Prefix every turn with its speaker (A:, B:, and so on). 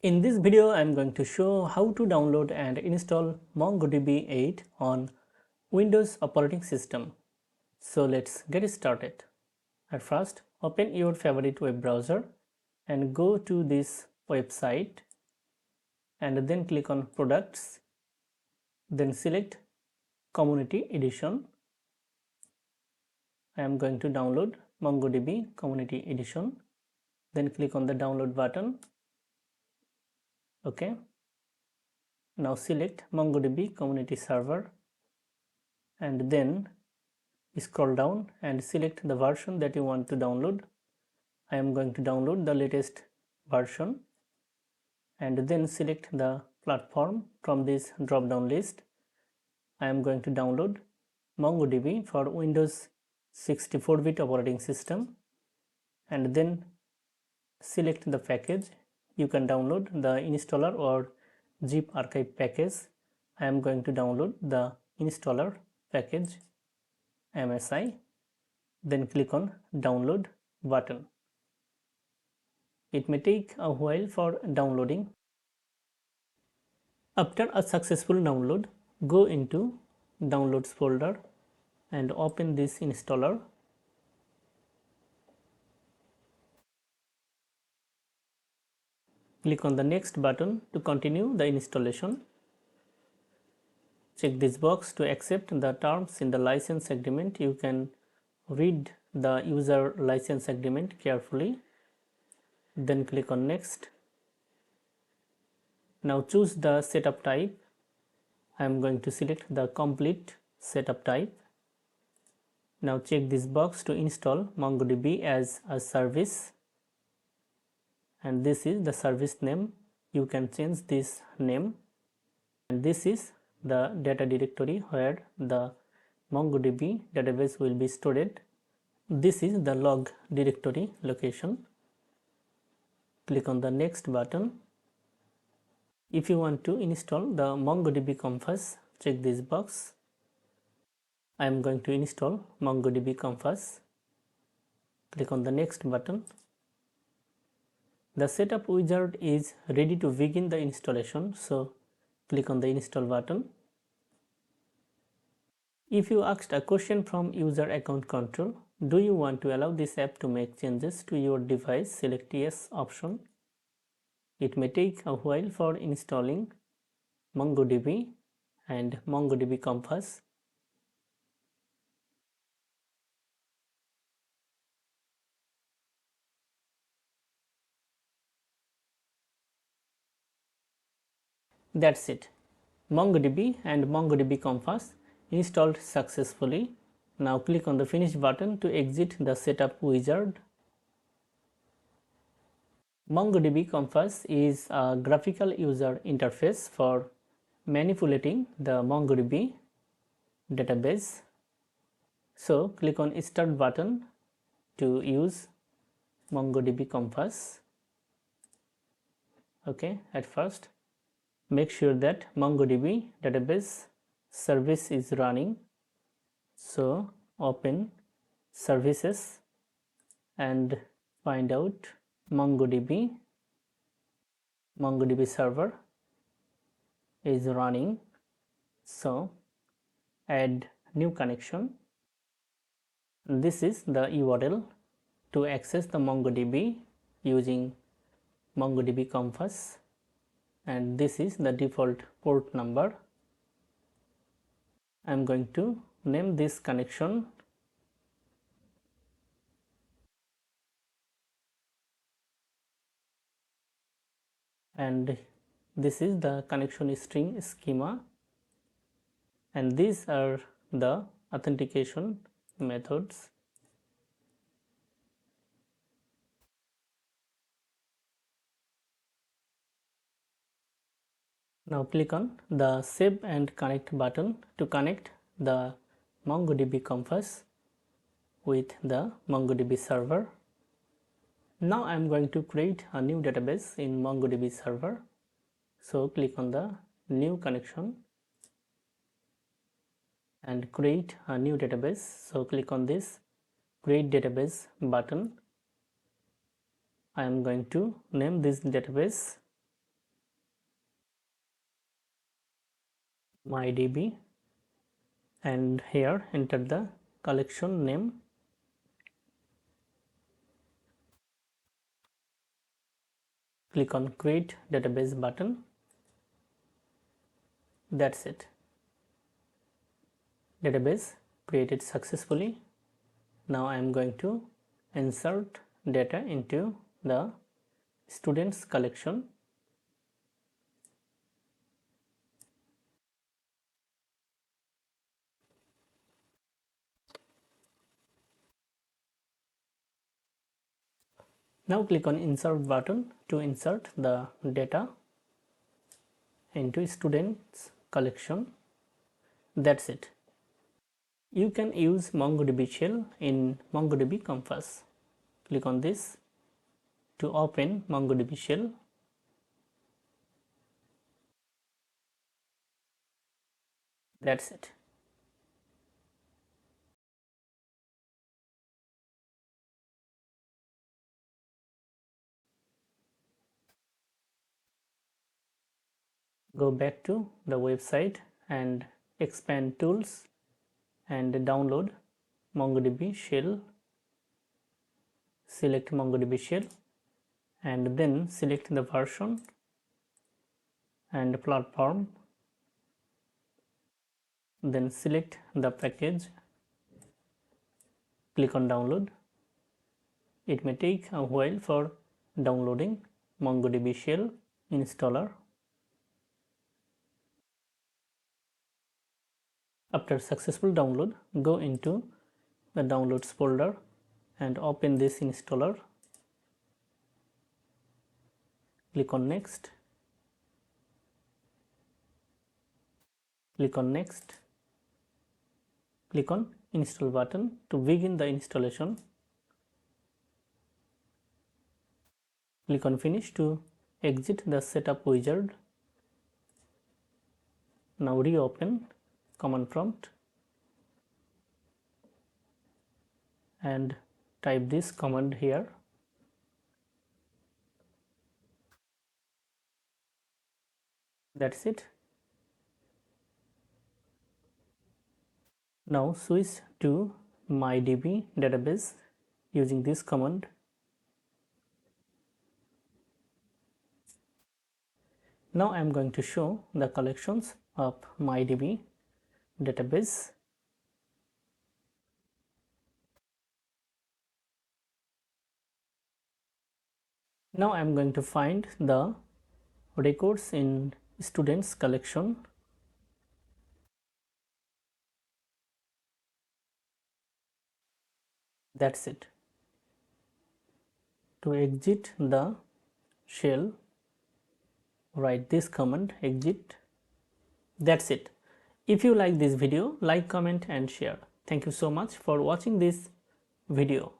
A: In this video, I am going to show how to download and install MongoDB 8 on Windows operating system. So let's get started. At first, open your favorite web browser and go to this website and then click on Products. Then select Community Edition. I am going to download MongoDB Community Edition. Then click on the download button. Okay. Now select MongoDB Community Server and then scroll down and select the version that you want to download. I am going to download the latest version and then select the platform from this drop down list. I am going to download MongoDB for Windows 64-bit operating system and then select the package. You can download the installer or zip archive package. I am going to download the installer package MSI. Then click on download button. It may take a while for downloading. After a successful download, go into downloads folder and open this installer. Click on the next button to continue the installation. Check this box to accept the terms in the license agreement. You can read the user license agreement carefully. Then click on next. Now choose the setup type. I am going to select the complete setup type. Now check this box to install MongoDB as a service. And this is the service name. You can change this name. And this is the data directory where the MongoDB database will be stored. This is the log directory location. Click on the next button. If you want to install the MongoDB Compass, check this box. I am going to install MongoDB Compass. Click on the next button. The setup wizard is ready to begin the installation, so click on the install button. If you asked a question from user account control, do you want to allow this app to make changes to your device? Select yes option. It may take a while for installing MongoDB and MongoDB Compass. That's it. MongoDB and MongoDB Compass installed successfully. Now click on the finish button to exit the setup wizard. MongoDB Compass is a graphical user interface for manipulating the MongoDB database. So click on Start button to use MongoDB Compass. Okay, at first make sure that MongoDB database service is running. So open services and find out MongoDB server is running. So add new connection. This is the URL to access the MongoDB using MongoDB Compass, and this is the default port number. I am going to name this connection and this is the connection string schema, and these are the authentication methods. Now click on the Save and Connect button to connect the MongoDB Compass with the MongoDB server. Now I am going to create a new database in MongoDB server. So click on the New Connection and create a new database. So click on this Create Database button. I am going to name this database MyDB, and here enter the collection name. Click on create database button. That's it. Database created successfully. Now I am going to insert data into the students collection. Now click on insert button to insert the data into students collection. That's it. You can use MongoDB shell in MongoDB Compass. Click on this to open MongoDB shell. That's it. Go back to the website and expand tools and download MongoDB shell. Select MongoDB shell and then select the version and platform. Then select the package. Click on download. It may take a while for downloading MongoDB shell installer. After successful download, go into the downloads folder and open this installer. Click on next. Click on next. Click on install button to begin the installation. Click on finish to exit the setup wizard. Now reopen command prompt and type this command here. That's it. Now switch to MyDB database using this command. Now I am going to show the collections of MyDB database. Now I am going to find the records in students collection. That's it. To exit the shell, write this command exit. That's it. If you like this video, like, comment and share. Thank you so much for watching this video.